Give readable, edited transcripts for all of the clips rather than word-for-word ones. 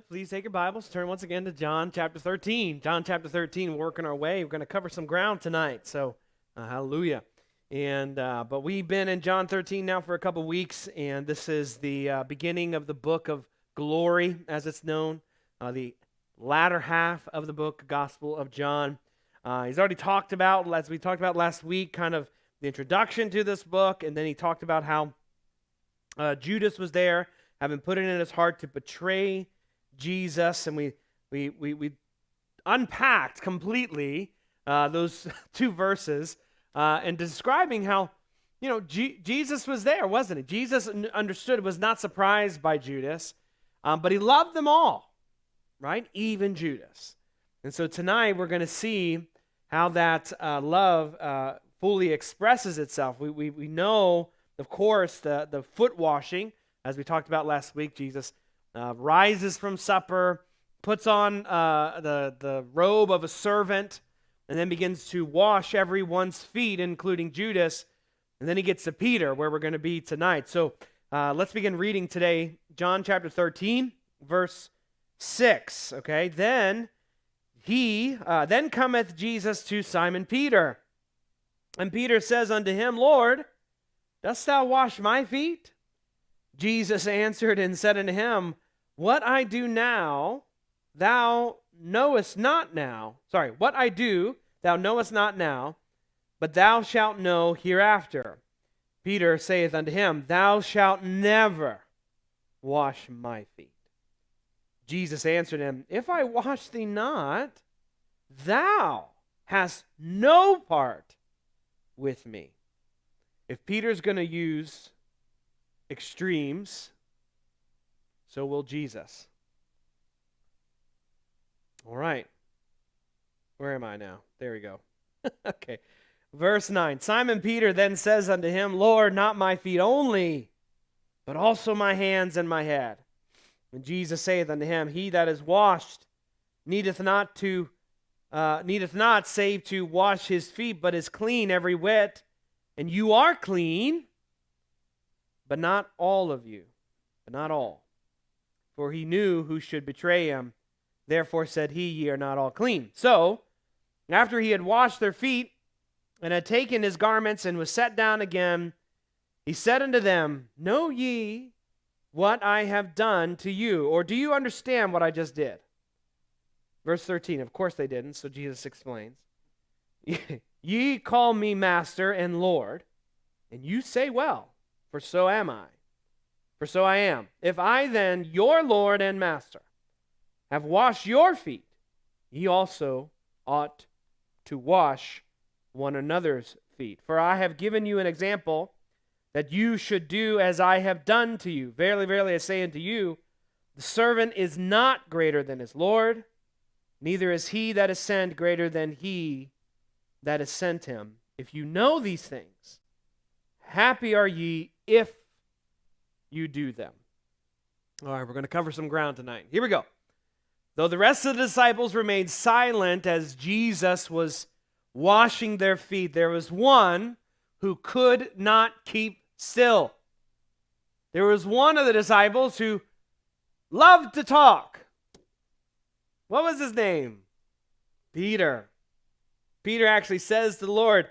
please take your Bibles, turn once again to John chapter 13. John chapter 13, we're working our way. We're going to cover some ground tonight, so hallelujah. But we've been in John 13 now for a couple weeks, and this is the beginning of the book of glory, as it's known, the latter half of the book, Gospel of John. He's already talked about, as we talked about last week, kind of the introduction to this book, and then he talked about how Judas was there, having put it in his heart to betray Jesus, and we unpacked completely those two verses and describing how, Jesus was there, wasn't he? Jesus understood, was not surprised by Judas, but he loved them all, right? Even Judas. And so tonight we're going to see how that love fully expresses itself. We know, of course, the foot washing, as we talked about last week. Jesus rises from supper, puts on the robe of a servant, and then begins to wash everyone's feet, including Judas. And then he gets to Peter, where we're going to be tonight. So let's begin reading today, John chapter 13, verse 6. Okay, then cometh Jesus to Simon Peter. And Peter says unto him, Lord, dost thou wash my feet? Jesus answered and said unto him, What I do now, thou knowest not now. What I do, thou knowest not now, but thou shalt know hereafter. Peter saith unto him, Thou shalt never wash my feet. Jesus answered him, If I wash thee not, thou hast no part with me. If Peter's going to use extremes, so will Jesus. All right. Where am I now? There we go. Okay. Verse 9. Simon Peter then says unto him, Lord, not my feet only, but also my hands and my head. And Jesus saith unto him, He that is washed needeth not save to wash his feet, but is clean every whit. And you are clean, but not all of you, but not all. For he knew who should betray him. Therefore said he, Ye are not all clean. So, after he had washed their feet, and had taken his garments, and was set down again, he said unto them, Know ye what I have done to you? Or do you understand what I just did? Verse 13, of course they didn't, so Jesus explains. Ye call me Master and Lord, and you say well, for so am I. For so I am. If I then, your Lord and Master, have washed your feet, ye also ought to wash one another's feet. For I have given you an example that you should do as I have done to you. Verily, verily, I say unto you, the servant is not greater than his Lord, neither is he that is sent greater than he that has sent him. If you know these things, happy are ye if you do them. All right, we're going to cover some ground tonight. Here we go. Though the rest of the disciples remained silent as Jesus was washing their feet, there was one who could not keep still. There was one of the disciples who loved to talk. What was his name? Peter. Peter actually says to the Lord,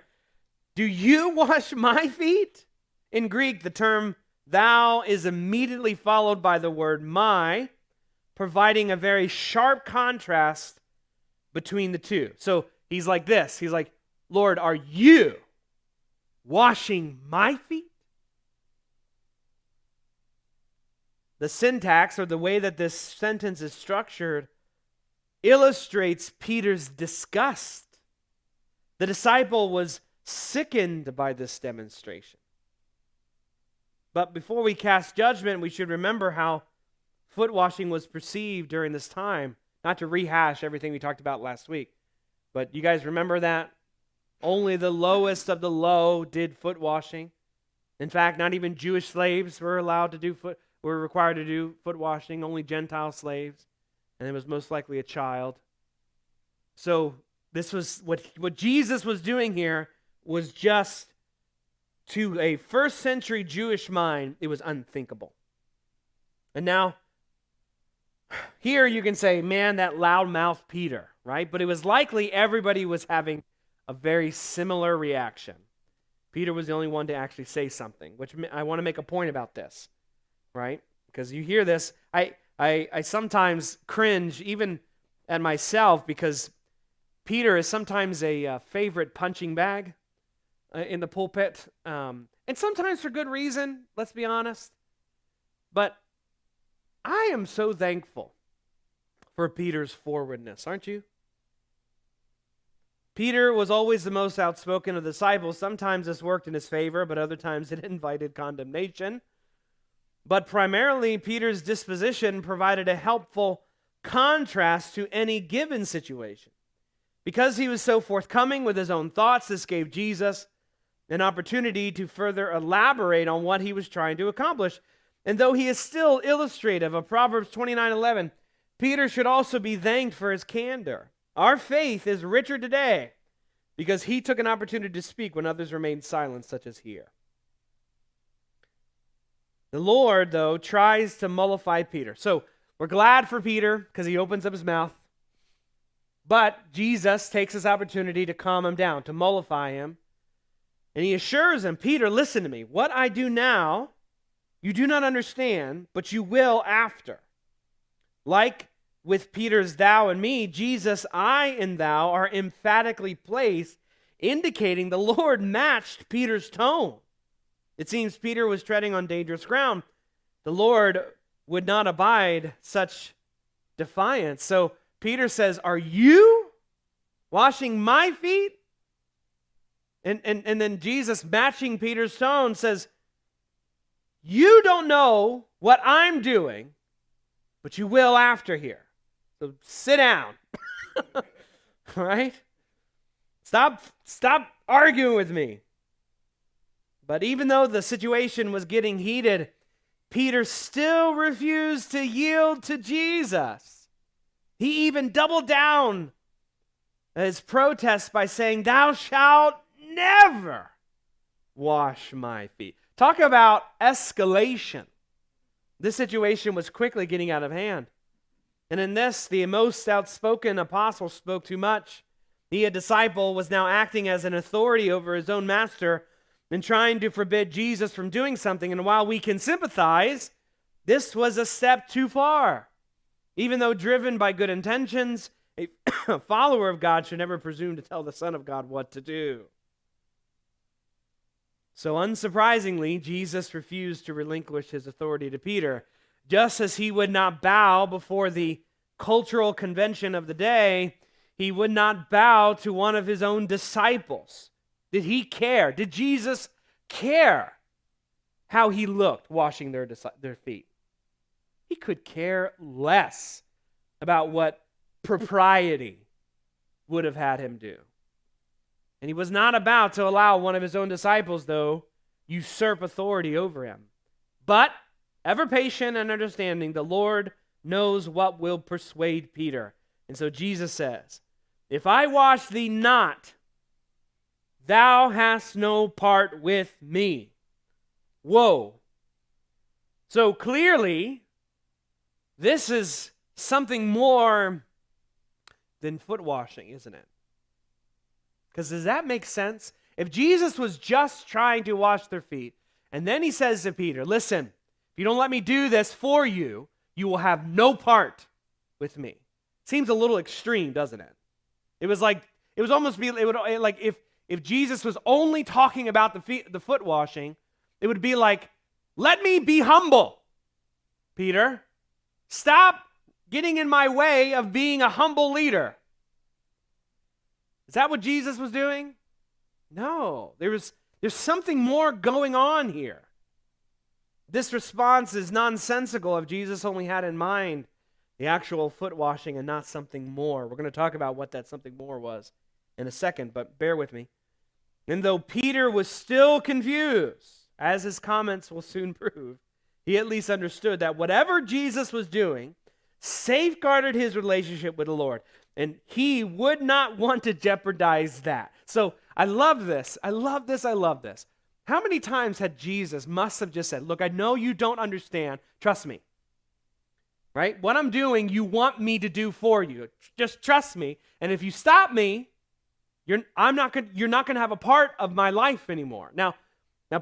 Do you wash my feet? In Greek, the term thou is immediately followed by the word my, providing a very sharp contrast between the two. So he's like this. He's like, Lord, are you washing my feet? The syntax, or the way that this sentence is structured, illustrates Peter's disgust. The disciple was sickened by this demonstration. But before we cast judgment, we should remember how foot washing was perceived during this time. Not to rehash everything we talked about last week, but you guys remember that? Only the lowest of the low did foot washing. In fact, not even Jewish slaves were required to do foot washing, only Gentile slaves, and it was most likely a child. So this was what Jesus was doing here was just, to a first century Jewish mind, it was unthinkable. And now, here you can say, man, that loudmouth Peter, right? But it was likely everybody was having a very similar reaction. Peter was the only one to actually say something, which I want to make a point about this, right? Because you hear this, I sometimes cringe even at myself because Peter is sometimes a favorite punching bag in the pulpit, and sometimes for good reason, let's be honest. But I am so thankful for Peter's forwardness, aren't you? Peter was always the most outspoken of the disciples. Sometimes this worked in his favor, but other times it invited condemnation. But primarily, Peter's disposition provided a helpful contrast to any given situation. Because he was so forthcoming with his own thoughts, this gave Jesus an opportunity to further elaborate on what he was trying to accomplish. And though he is still illustrative of Proverbs 29:11, Peter should also be thanked for his candor. Our faith is richer today because he took an opportunity to speak when others remained silent, such as here. The Lord, though, tries to mollify Peter. So we're glad for Peter because he opens up his mouth. But Jesus takes this opportunity to calm him down, to mollify him. And he assures him, Peter, listen to me. What I do now, you do not understand, but you will after. Like with Peter's thou and me, Jesus, I and thou are emphatically placed, indicating the Lord matched Peter's tone. It seems Peter was treading on dangerous ground. The Lord would not abide such defiance. So Peter says, are you washing my feet? And then Jesus, matching Peter's tone, says, you don't know what I'm doing, but you will after here. So sit down. All right? Stop arguing with me. But even though the situation was getting heated, Peter still refused to yield to Jesus. He even doubled down his protest by saying, thou shalt never wash my feet. Talk about escalation. This situation was quickly getting out of hand. And in this, the most outspoken apostle spoke too much. He, a disciple, was now acting as an authority over his own master and trying to forbid Jesus from doing something. And while we can sympathize, this was a step too far. Even though driven by good intentions, a follower of God should never presume to tell the Son of God what to do. So unsurprisingly, Jesus refused to relinquish his authority to Peter. Just as he would not bow before the cultural convention of the day, he would not bow to one of his own disciples. Did he care? Did Jesus care how he looked washing their feet? He could care less about what propriety would have had him do. And he was not about to allow one of his own disciples, though, usurp authority over him. But, ever patient and understanding, the Lord knows what will persuade Peter. And so Jesus says, if I wash thee not, thou hast no part with me. Whoa. So clearly, this is something more than foot washing, isn't it? Because does that make sense? If Jesus was just trying to wash their feet, and then he says to Peter, listen, if you don't let me do this for you, you will have no part with me. Seems a little extreme, doesn't it? It was almost like if Jesus was only talking about the foot washing, it would be like, let me be humble, Peter. Stop getting in my way of being a humble leader. Is that what Jesus was doing? No, there's something more going on here. This response is nonsensical if Jesus only had in mind the actual foot washing and not something more. We're going to talk about what that something more was in a second, but bear with me. And though Peter was still confused, as his comments will soon prove, he at least understood that whatever Jesus was doing safeguarded his relationship with the Lord. And he would not want to jeopardize that. So I love this. I love this. I love this. How many times had Jesus must have just said, look, I know you don't understand. Trust me. right? What I'm doing, you want me to do for you. Just trust me. And if you stop me, you're not going to have a part of my life anymore. Now,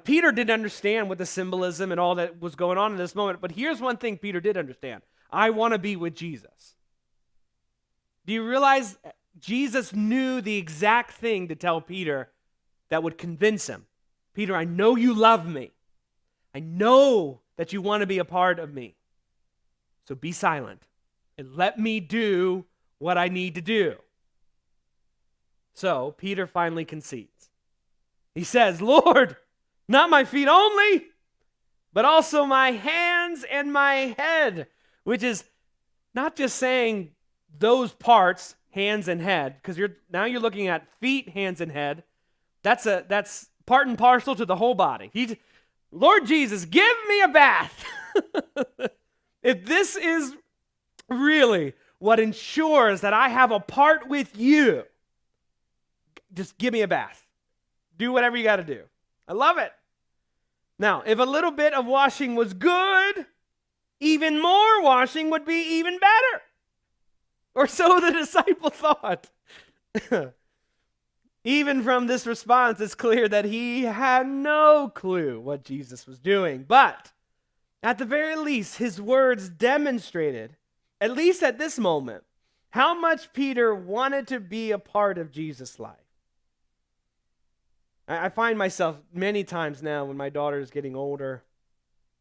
Peter didn't understand what the symbolism and all that was going on in this moment, but here's one thing Peter did understand. I want to be with Jesus. Do you realize Jesus knew the exact thing to tell Peter that would convince him? Peter, I know you love me. I know that you want to be a part of me. So be silent and let me do what I need to do. So Peter finally concedes. He says, Lord, not my feet only, but also my hands and my head, which is not just saying those parts, hands and head, because you're looking at feet, hands, and head. That's part and parcel to the whole body. Lord Jesus, give me a bath. If this is really what ensures that I have a part with you, just give me a bath. Do whatever you got to do. I love it. Now, if a little bit of washing was good, even more washing would be even better. Or so the disciple thought. Even from this response, it's clear that he had no clue what Jesus was doing. But at the very least, his words demonstrated, at least at this moment, how much Peter wanted to be a part of Jesus' life. I find myself many times now when my daughter is getting older,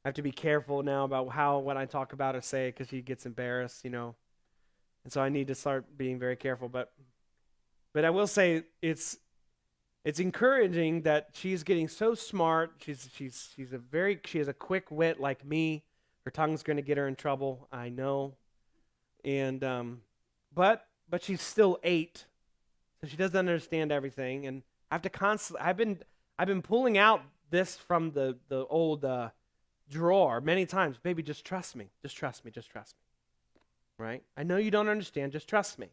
I have to be careful now about what I talk about or say because she gets embarrassed, And so I need to start being very careful. But I will say it's encouraging that she's getting so smart. She has a quick wit like me. Her tongue's going to get her in trouble, I know. And but she's still 8, so she doesn't understand everything. And I have to constantly. I've been pulling out this from the old drawer many times. Baby, just trust me. Just trust me. Just trust me. Right? I know you don't understand. Just trust me.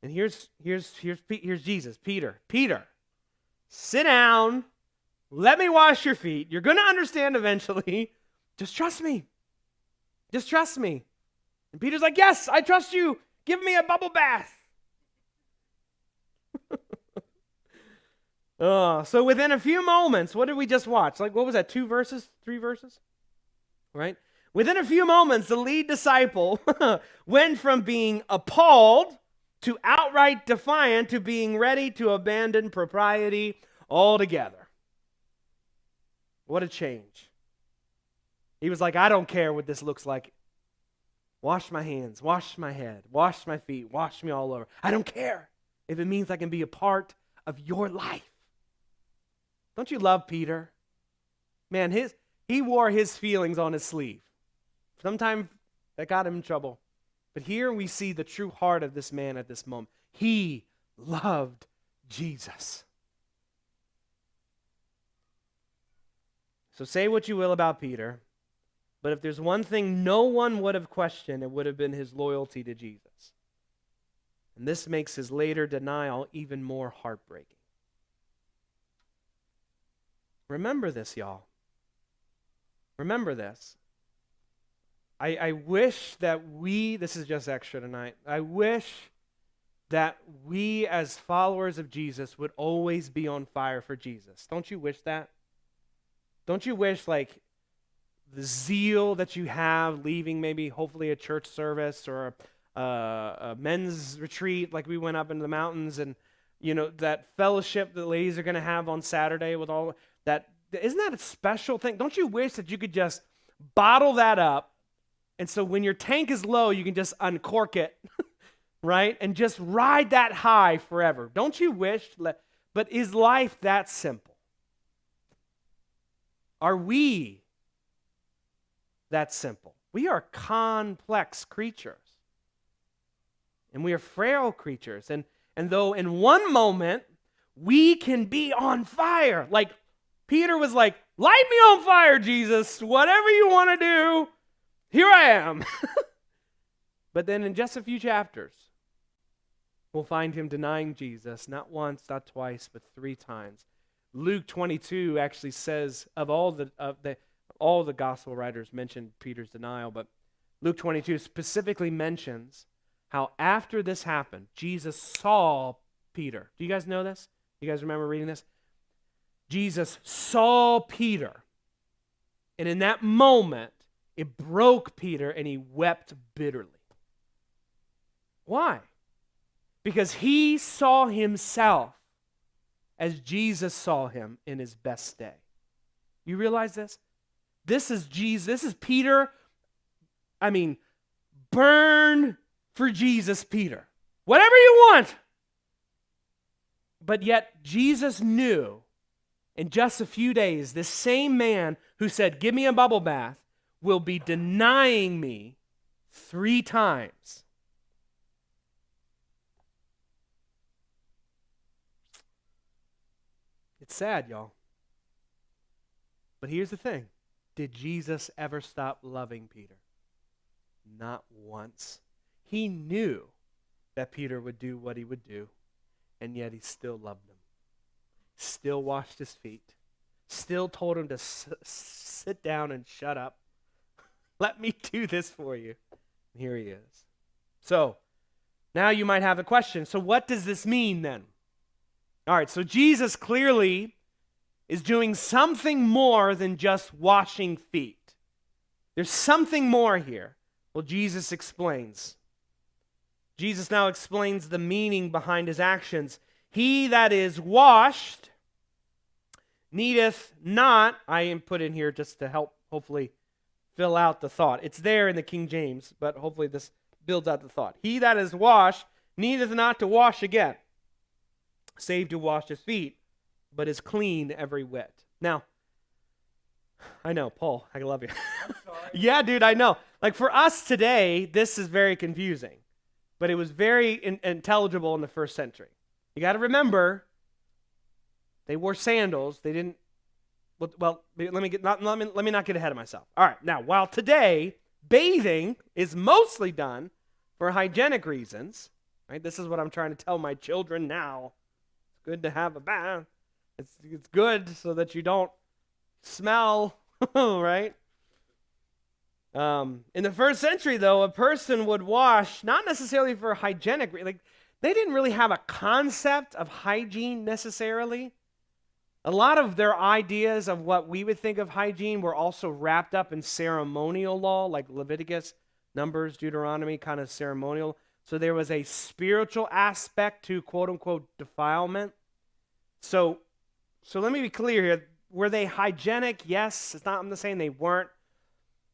And here's Jesus. Peter, sit down. Let me wash your feet. You're going to understand eventually. Just trust me. Just trust me. And Peter's like, yes, I trust you. Give me a bubble bath. So within a few moments, what did we just watch? Like, what was that, 2 verses, 3 verses? Right? Within a few moments, the lead disciple went from being appalled to outright defiant to being ready to abandon propriety altogether. What a change. He was like, I don't care what this looks like. Wash my hands, wash my head, wash my feet, wash me all over. I don't care if it means I can be a part of your life. Don't you love Peter? Man, he wore his feelings on his sleeve. Sometimes that got him in trouble. But here we see the true heart of this man at this moment. He loved Jesus. So say what you will about Peter, but if there's one thing no one would have questioned, it would have been his loyalty to Jesus. And this makes his later denial even more heartbreaking. Remember this, y'all. Remember this. I wish that this is just extra tonight, I wish that we as followers of Jesus would always be on fire for Jesus. Don't you wish that? Don't you wish, like, the zeal that you have leaving maybe hopefully a church service or a men's retreat like we went up into the mountains, and that fellowship the ladies are going to have on Saturday with all that, isn't that a special thing? Don't you wish that you could just bottle that up, and so when your tank is low you can just uncork it, right, and just ride that high forever? Don't you wish? But is life that simple? Are we that simple? We are complex creatures. And we are frail creatures. And though in one moment we can be on fire, like Peter was like, light me on fire, Jesus, whatever you want to do, here I am. But then in just a few chapters, we'll find him denying Jesus, not once, not twice, but 3 times. Luke 22 actually says, all the gospel writers mention Peter's denial, but Luke 22 specifically mentions how after this happened, Jesus saw Peter. Do you guys know this? You guys remember reading this? Jesus saw Peter. And in that moment, it broke Peter and he wept bitterly. Why? Because he saw himself as Jesus saw him in his best day. You realize this? This is Jesus. This is Peter. Burn for Jesus, Peter. Whatever you want. But yet Jesus knew in just a few days, this same man who said, give me a bubble bath, will be denying me 3 times. It's sad, y'all. But here's the thing. Did Jesus ever stop loving Peter? Not once. He knew that Peter would do what he would do, and yet he still loved him. Still washed his feet. Still told him to sit down and shut up. Let me do this for you. And here he is. So, now you might have a question. So what does this mean then? All right, so Jesus clearly is doing something more than just washing feet. There's something more here. Well, Jesus explains. Jesus now explains the meaning behind his actions. He that is washed needeth not, I am put in here just to help hopefully fill out the thought. It's there in the King James, but hopefully this builds out the thought. He that is washed needeth not to wash again, save to wash his feet, but is clean every whit. Now, I know, Paul, I love you. I'm sorry. Yeah, dude, I know. Like for us today, this is very confusing, but it was very intelligible in the first century. You got to remember, they wore sandals. They didn't. Well, let me not get ahead of myself. All right, now while today bathing is mostly done for hygienic reasons, right? This is what I'm trying to tell my children now. It's good to have a bath. It's good so that you don't smell, right? In the first century, though, a person would wash not necessarily for hygienic, like they didn't really have a concept of hygiene necessarily. A lot of their ideas of what we would think of hygiene were also wrapped up in ceremonial law, like Leviticus, Numbers, Deuteronomy, kind of ceremonial. So there was a spiritual aspect to quote-unquote defilement. So let me be clear here. Were they hygienic? Yes. I'm not saying they weren't.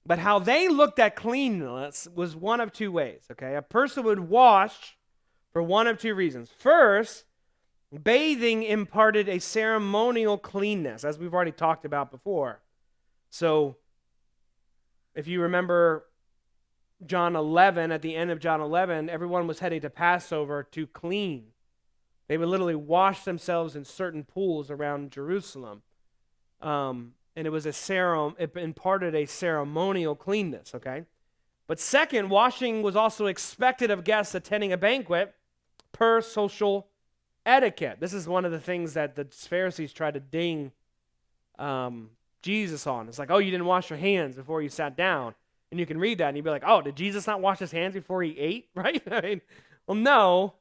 But how they looked at cleanliness was one of 2 ways, okay? A person would wash for one of 2 reasons. First, bathing imparted a ceremonial cleanness, as we've already talked about before. So, if you remember John 11, at the end of John 11, everyone was heading to Passover to clean. They would literally wash themselves in certain pools around Jerusalem. And it was it imparted a ceremonial cleanness, okay? But second, washing was also expected of guests attending a banquet per social etiquette. This is one of the things that the Pharisees tried to ding Jesus on. It's like, oh, you didn't wash your hands before you sat down. And you can read that and you'd be like, oh, did Jesus not wash his hands before he ate, right? I mean, well, no.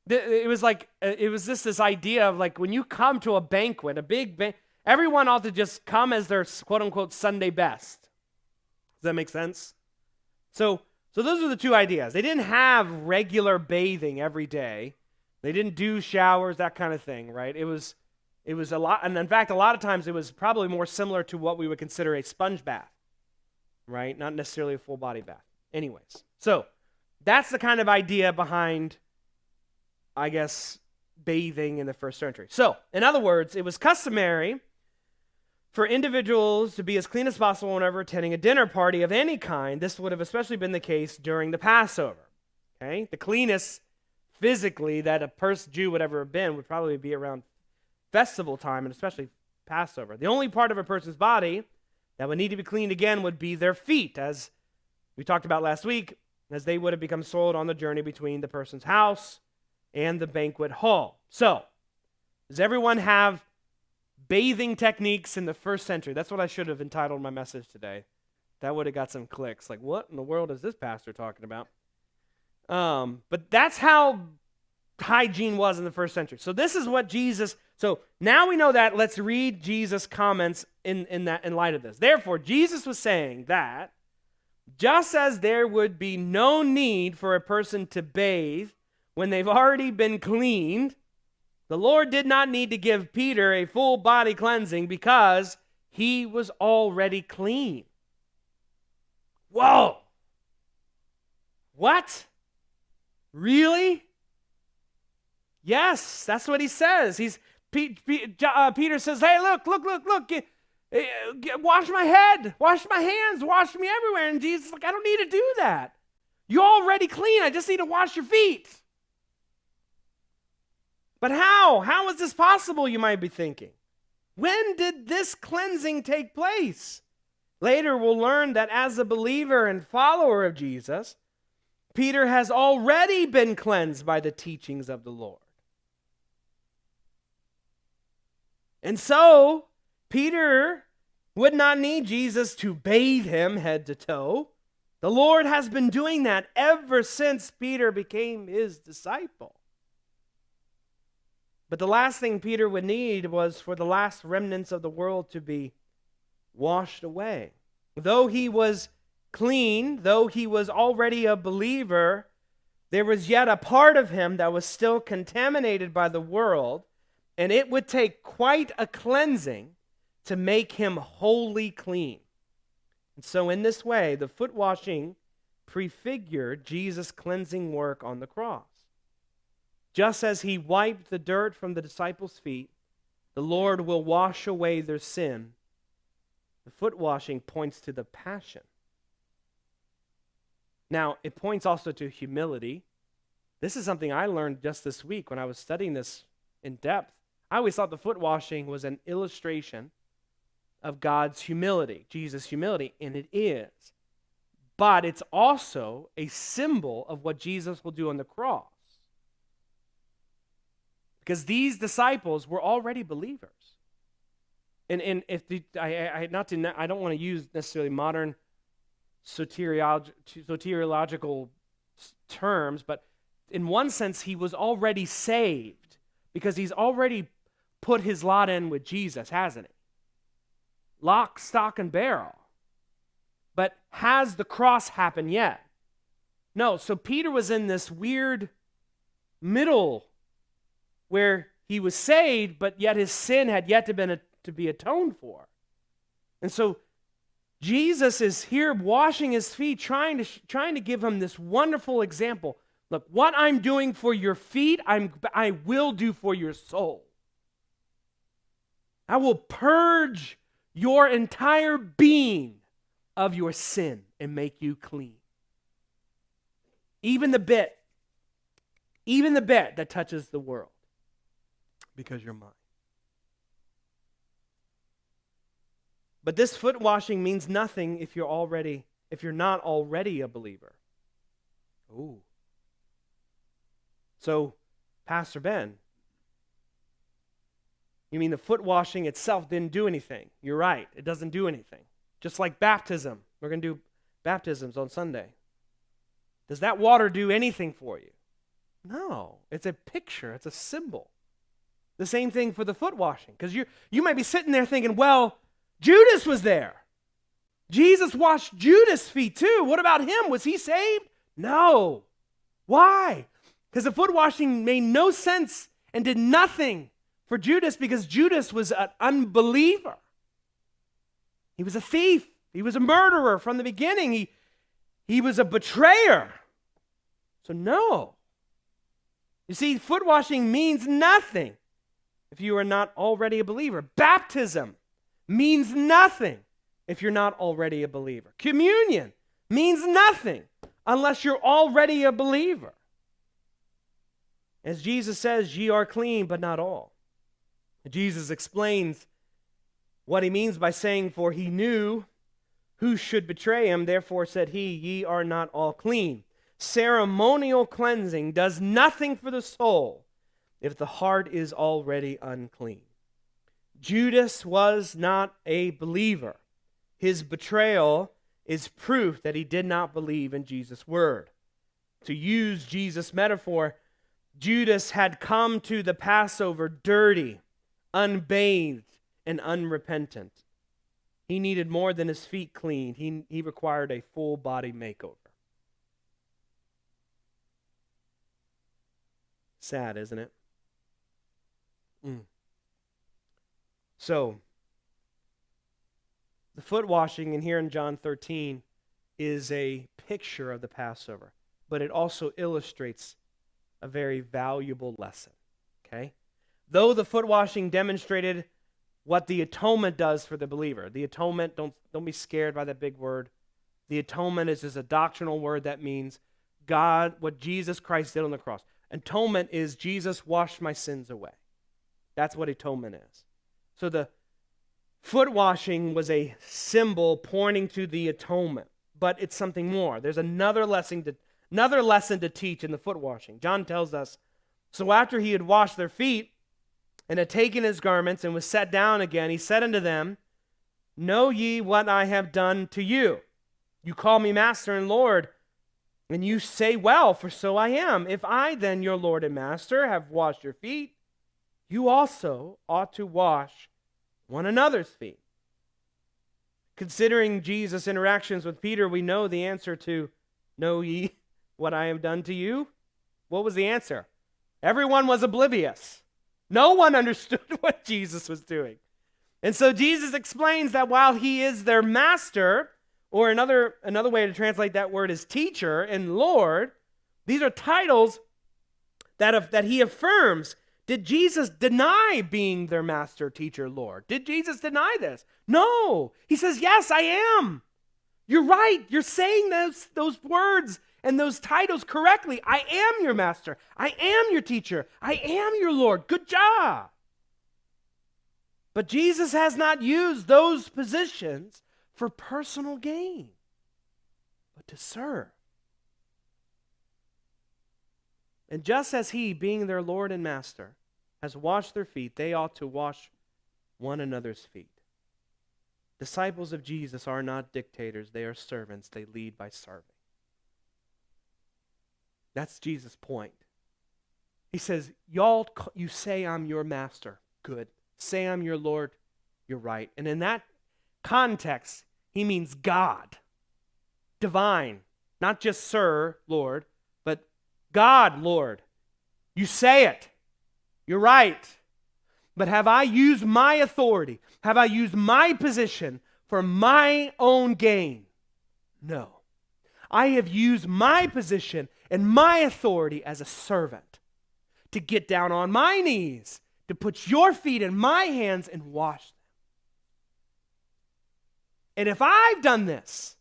It was just this idea of like when you come to a banquet, a big banquet, everyone ought to just come as their quote-unquote Sunday best. Does that make sense? So those are the 2 ideas. They didn't have regular bathing every day. They didn't do showers, that kind of thing, right? It was a lot, and in fact, a lot of times it was probably more similar to what we would consider a sponge bath, right? Not necessarily a full body bath. Anyways, so that's the kind of idea behind, I guess, bathing in the first century. So, in other words, it was customary for individuals to be as clean as possible whenever attending a dinner party of any kind. This would have especially been the case during the Passover. Okay? The cleanest physically that a Jew would ever have been would probably be around festival time, and especially Passover. The only part of a person's body that would need to be cleaned again would be their feet, as we talked about last week, as they would have become soiled on the journey between the person's house and the banquet hall. So, does everyone have bathing techniques in the first century? That's what I should have entitled my message today. That would have got some clicks. Like, what in the world is this pastor talking about? But that's how hygiene was in the first century. So this is what Jesus, so now we know that. Let's read Jesus' comments in light of this. Therefore, Jesus was saying that just as there would be no need for a person to bathe when they've already been cleaned, the Lord did not need to give Peter a full body cleansing because he was already clean. Whoa! What? Really? Yes, that's what he says. Peter says, hey, look. Wash my head, wash my hands, wash me everywhere. And Jesus is like, I don't need to do that. You're already clean. I just need to wash your feet. But how? How is this possible, you might be thinking? When did this cleansing take place? Later, we'll learn that as a believer and follower of Jesus, Peter has already been cleansed by the teachings of the Lord. And so, Peter would not need Jesus to bathe him head to toe. The Lord has been doing that ever since Peter became his disciple. But the last thing Peter would need was for the last remnants of the world to be washed away. Though he was clean, though he was already a believer, there was yet a part of him that was still contaminated by the world, and it would take quite a cleansing to make him wholly clean. And so in this way, the foot washing prefigured Jesus' cleansing work on the cross. Just as he wiped the dirt from the disciples' feet, the Lord will wash away their sin. The foot washing points to the passion. Now, it points also to humility. This is something I learned just this week when I was studying this in depth. I always thought the foot washing was an illustration of God's humility, Jesus' humility, and it is. But it's also a symbol of what Jesus will do on the cross. Because these disciples were already believers. And if I don't want to use necessarily modern soteriological terms, but in one sense, he was already saved because he's already put his lot in with Jesus, hasn't he? Lock, stock, and barrel. But has the cross happened yet? No. So Peter was in this weird middle where he was saved, but yet his sin had yet to be atoned for. And so Jesus is here washing his feet, trying to give him this wonderful example. Look, what I'm doing for your feet, I will do for your soul. I will purge your entire being of your sin and make you clean. Even the bit that touches the world. Because you're mine. But this foot washing means nothing if you're not already a believer. Ooh. So, Pastor Ben, you mean the foot washing itself didn't do anything? You're right, it doesn't do anything. Just like baptism. We're going to do baptisms on Sunday. Does that water do anything for you? No, it's a picture, it's a symbol. The same thing for the foot washing, because you might be sitting there thinking, well, Judas was there. Jesus washed Judas' feet too. What about him? Was he saved? No. Why? Because the foot washing made no sense and did nothing for Judas because Judas was an unbeliever. He was a thief. He was a murderer from the beginning. He was a betrayer. So no. You see, foot washing means nothing if you are not already a believer. Baptism means nothing if you're not already a believer. Communion means nothing unless you're already a believer. As Jesus says, ye are clean, but not all. Jesus explains what he means by saying, for he knew who should betray him, therefore said he, ye are not all clean. Ceremonial cleansing does nothing for the soul if the heart is already unclean. Judas was not a believer. His betrayal is proof that he did not believe in Jesus' word. To use Jesus' metaphor, Judas had come to the Passover dirty, unbathed, and unrepentant. He needed more than his feet cleaned. He required a full body makeover. Sad, isn't it? So, the foot washing in here in John 13 is a picture of the Passover, but it also illustrates a very valuable lesson, okay? Though the foot washing demonstrated what the atonement does for the believer. The atonement, don't be scared by that big word. The atonement is just a doctrinal word that means God, what Jesus Christ did on the cross. Atonement is Jesus washed my sins away. That's what atonement is. So the foot washing was a symbol pointing to the atonement, but it's something more. There's another lesson to teach in the foot washing. John tells us, so after he had washed their feet and had taken his garments and was set down again, he said unto them, know ye what I have done to you? You call me Master and Lord, and you say, well, for so I am. If I then, your Lord and Master, have washed your feet, you also ought to wash one another's feet. Considering Jesus' interactions with Peter, we know the answer to, know ye what I have done to you? What was the answer? Everyone was oblivious. No one understood what Jesus was doing. And so Jesus explains that while he is their master, or another way to translate that word is teacher and Lord, these are titles that he affirms. Did Jesus deny being their master, teacher, Lord? Did Jesus deny this? No. He says, yes, I am. You're right. You're saying those words and those titles correctly. I am your master. I am your teacher. I am your Lord. Good job. But Jesus has not used those positions for personal gain, but to serve. And just as he, being their Lord and Master, has washed their feet, they ought to wash one another's feet. Disciples of Jesus are not dictators. They are servants. They lead by serving. That's Jesus' point. He says, y'all, you say I'm your master. Good. Say I'm your Lord. You're right. And in that context, he means God. Divine. Not just Sir, Lord, but God, Lord. You say it. You're right. But have I used my authority? Have I used my position for my own gain? No. I have used my position and my authority as a servant to get down on my knees, to put your feet in my hands and wash them. And if I've done this,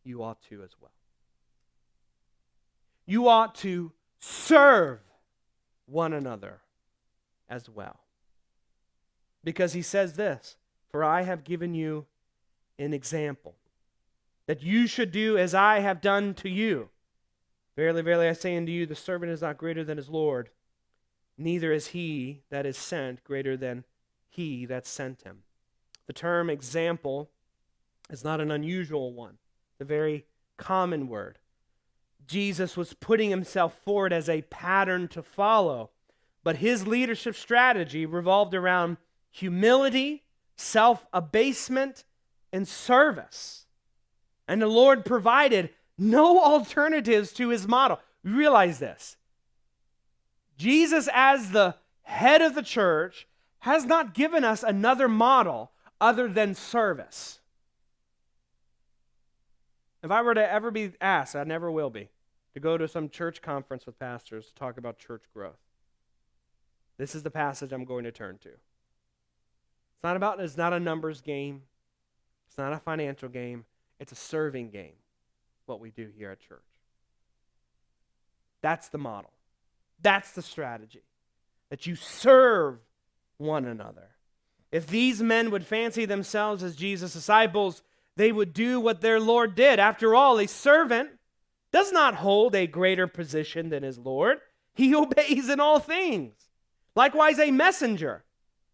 you ought to as well. You ought to serve one another as well. Because he says this, for I have given you an example, that you should do as I have done to you. Verily, verily, I say unto you, the servant is not greater than his Lord, neither is he that is sent greater than he that sent him. The term example is not an unusual one. It's a very common word. Jesus was putting himself forward as a pattern to follow, but his leadership strategy revolved around humility, self-abasement, and service. And the Lord provided no alternatives to his model. Realize this. Jesus, as the head of the church, has not given us another model other than service. If I were to ever be asked, I never will be, to go to some church conference with pastors to talk about church growth, this is the passage I'm going to turn to. It's not a numbers game. It's not a financial game. It's a serving game, what we do here at church. That's the model. That's the strategy, that you serve one another. If these men would fancy themselves as Jesus' disciples, they would do what their Lord did. After all, a servant does not hold a greater position than his Lord. He obeys in all things. Likewise, a messenger,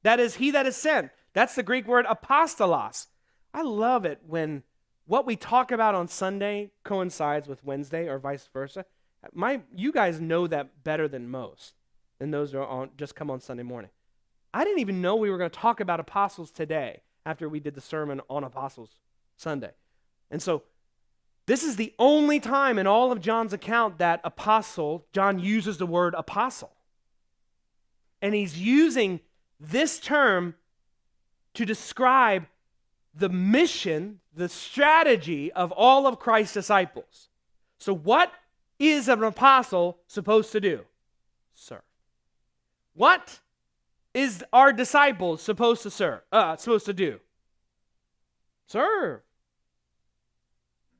that is he that is sent. That's the Greek word apostolos. I love it when what we talk about on Sunday coincides with Wednesday or vice versa. You guys know that better than most, than those who just come on Sunday morning. I didn't even know we were going to talk about apostles today after we did the sermon on Apostles Sunday. And so this is the only time in all of John's account that John uses the word apostle. And he's using this term to describe the mission, the strategy of all of Christ's disciples. So what is an apostle supposed to do? Serve. What is our disciples supposed to do? Serve.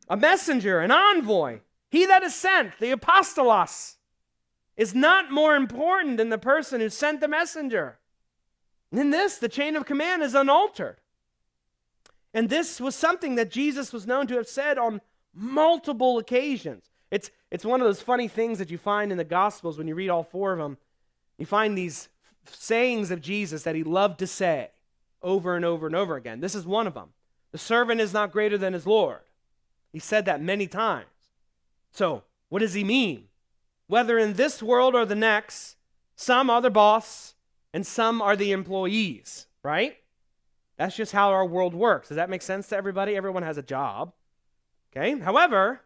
A messenger, an envoy, he that is sent, the apostolos, is not more important than the person who sent the messenger. In this, the chain of command is unaltered. And this was something that Jesus was known to have said on multiple occasions. It's one of those funny things that you find in the Gospels when you read all four of them. You find these sayings of Jesus that he loved to say over and over and over again. This is one of them. The servant is not greater than his Lord. He said that many times. So, what does he mean? Whether in this world or the next, some are the boss and some are the employees, right? That's just how our world works. Does that make sense to everybody? Everyone has a job. Okay? However,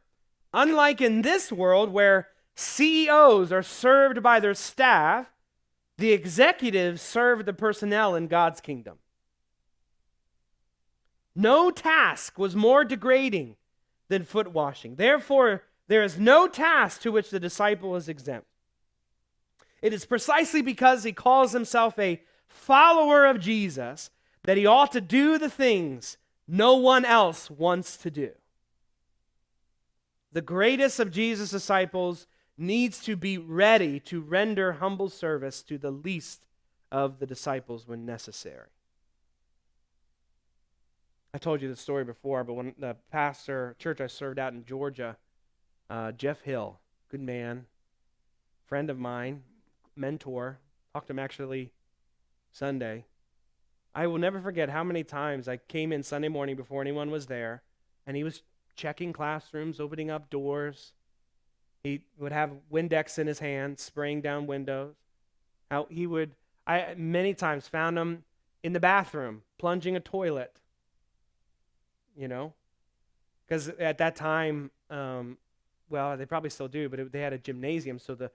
unlike in this world where CEOs are served by their staff, the executives serve the personnel in God's kingdom. No task was more degrading than foot washing. Therefore, there is no task to which the disciple is exempt. It is precisely because he calls himself a follower of Jesus that he ought to do the things no one else wants to do. The greatest of Jesus' disciples needs to be ready to render humble service to the least of the disciples when necessary. I told you the story before, but when the church I served out in Georgia, Jeff Hill, good man, friend of mine, mentor, talked to him actually Sunday. I will never forget how many times I came in Sunday morning before anyone was there, and he was checking classrooms, opening up doors. He would have Windex in his hand, spraying down windows. I many times found him in the bathroom, plunging a toilet, because at that time, well, they probably still do, but they had a gymnasium, so the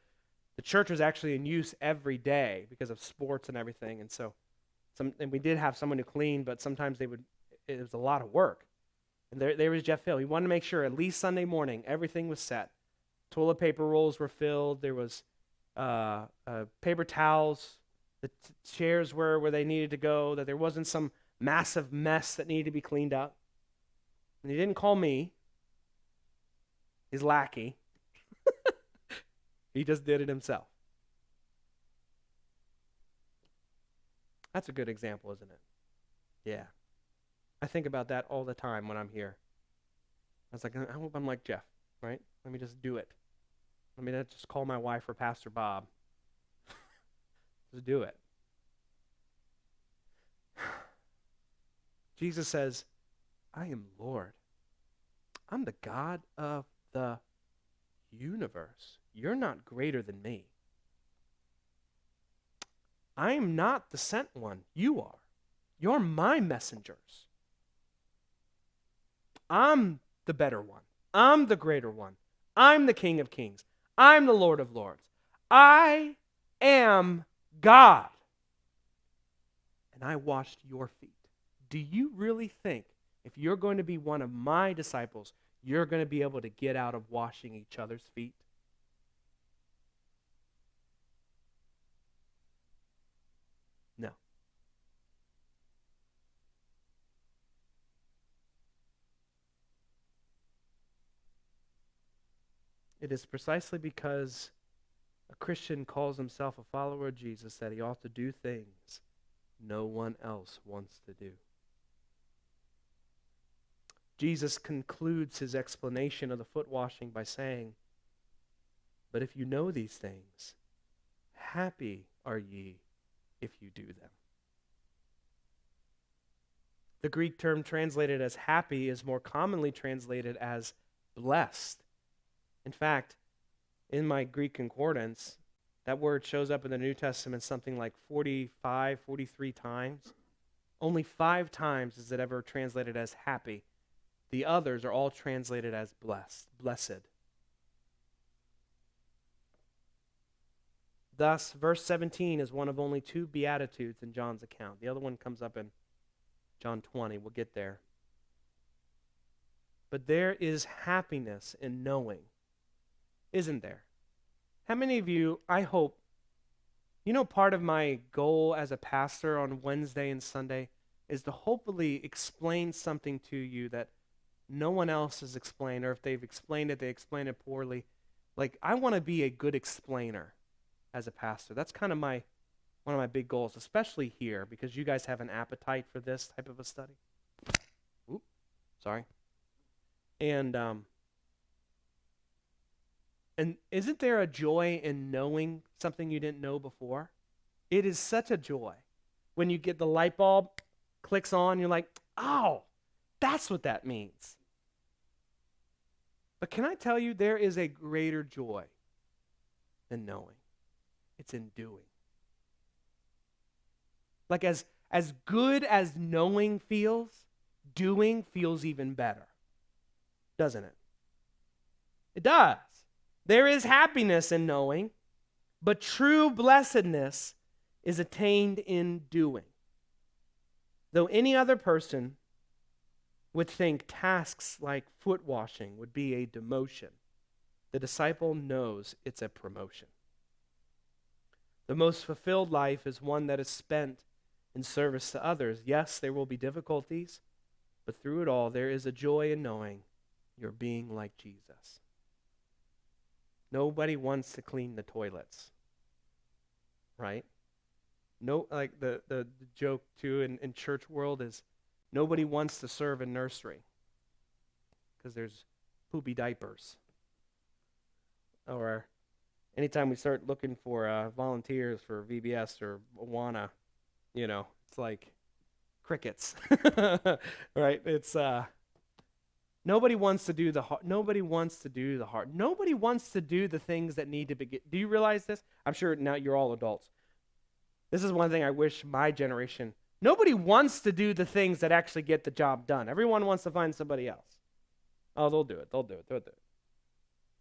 church was actually in use every day because of sports and everything, and so and we did have someone who cleaned, but sometimes it was a lot of work. And there was Jeff Hill. He wanted to make sure at least Sunday morning everything was set. Toilet paper rolls were filled. There was paper towels. The chairs were where they needed to go, that there wasn't some massive mess that needed to be cleaned up. And he didn't call me, his lackey. He just did it himself. That's a good example, isn't it? Yeah. I think about that all the time when I'm here. I was like, I hope I'm like Jeff, right? Let me just do it. Let me just call my wife or Pastor Bob. Just do it. Jesus says, I am Lord. I'm the God of the universe. You're not greater than me. I am not the sent one. You are. You're my messengers. I'm the better one. I'm the greater one. I'm the King of Kings. I'm the Lord of Lords. I am God. And I washed your feet. Do you really think if you're going to be one of my disciples, you're going to be able to get out of washing each other's feet? No. It is precisely because a Christian calls himself a follower of Jesus that he ought to do things no one else wants to do. Jesus concludes his explanation of the foot washing by saying, but if you know these things, happy are ye if you do them. The Greek term translated as happy is more commonly translated as blessed. In fact, in my Greek concordance, that word shows up in the New Testament something like 45, 43 times. Only 5 times is it ever translated as happy. The others are all translated as blessed, blessed. Thus, verse 17 is one of only 2 beatitudes in John's account. The other one comes up in John 20. We'll get there. But there is happiness in knowing, isn't there? How many of you, I hope, part of my goal as a pastor on Wednesday and Sunday is to hopefully explain something to you that no one else has explained, or if they've explained it, they explain it poorly. Like, I want to be a good explainer as a pastor. That's kind of one of my big goals, especially here, because you guys have an appetite for this type of a study. Oop, sorry. And isn't there a joy in knowing something you didn't know before? It is such a joy. When you get the light bulb, clicks on, you're like, oh, that's what that means. But can I tell you, there is a greater joy than knowing. It's in doing. Like as good as knowing feels, doing feels even better. Doesn't it? It does. There is happiness in knowing, but true blessedness is attained in doing. Though any other person would think tasks like foot washing would be a demotion, the disciple knows it's a promotion. The most fulfilled life is one that is spent in service to others. Yes, there will be difficulties, but through it all, there is a joy in knowing you're being like Jesus. Nobody wants to clean the toilets, right? No, like the joke too in church world is nobody wants to serve in nursery because there's poopy diapers. Or anytime we start looking for volunteers for VBS or Awana, it's like crickets, right? It's nobody wants to do the hard. Nobody wants to do the hard. Nobody wants to do the things that need to be. Do you realize this? I'm sure now you're all adults. This is one thing I wish my generation. Nobody wants to do the things that actually get the job done. Everyone wants to find somebody else. Oh, they'll do it. They'll do it. They'll do it.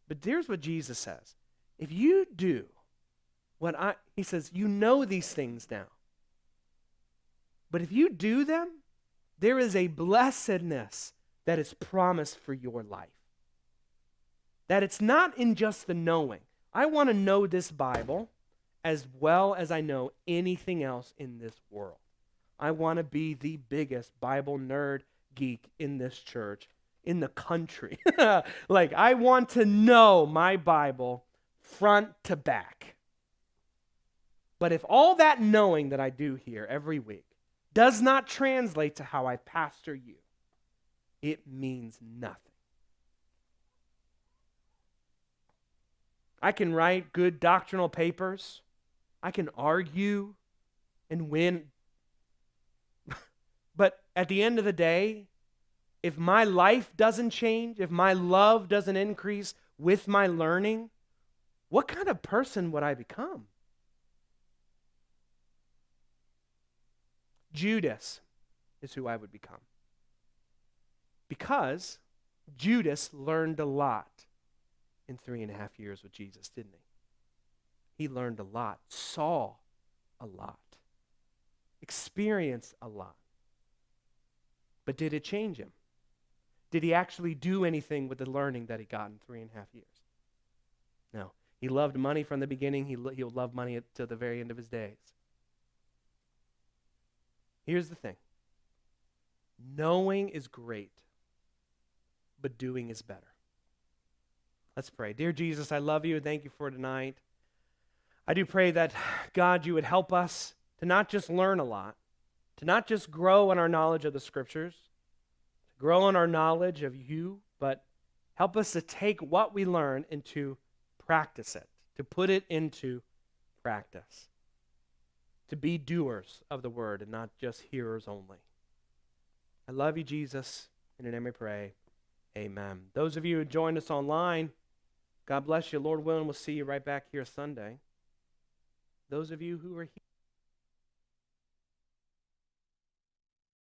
But here's what Jesus says. If you do he says, you know these things now. But if you do them, there is a blessedness that is promised for your life. That it's not in just the knowing. I want to know this Bible as well as I know anything else in this world. I want to be the biggest Bible nerd geek in this church, in the country. Like, I want to know my Bible front to back. But if all that knowing that I do here every week does not translate to how I pastor you, it means nothing. I can write good doctrinal papers. I can argue and win. But at the end of the day, if my life doesn't change, if my love doesn't increase with my learning, what kind of person would I become? Judas is who I would become. Because Judas learned a lot in 3.5 years with Jesus, didn't he? He learned a lot, saw a lot, experienced a lot. But did it change him? Did he actually do anything with the learning that he got in 3.5 years? No. He loved money from the beginning. He'll love money to the very end of his days. Here's the thing. Knowing is great, but doing is better. Let's pray. Dear Jesus, I love you and thank you for tonight. I do pray that, God, you would help us to not just learn a lot, to not just grow in our knowledge of the Scriptures, to grow in our knowledge of you, but help us to take what we learn and to practice it, to put it into practice, to be doers of the word and not just hearers only. I love you, Jesus. In your name we pray. Amen. Those of you who joined us online, God bless you. Lord willing, we'll see you right back here Sunday. Those of you who are here,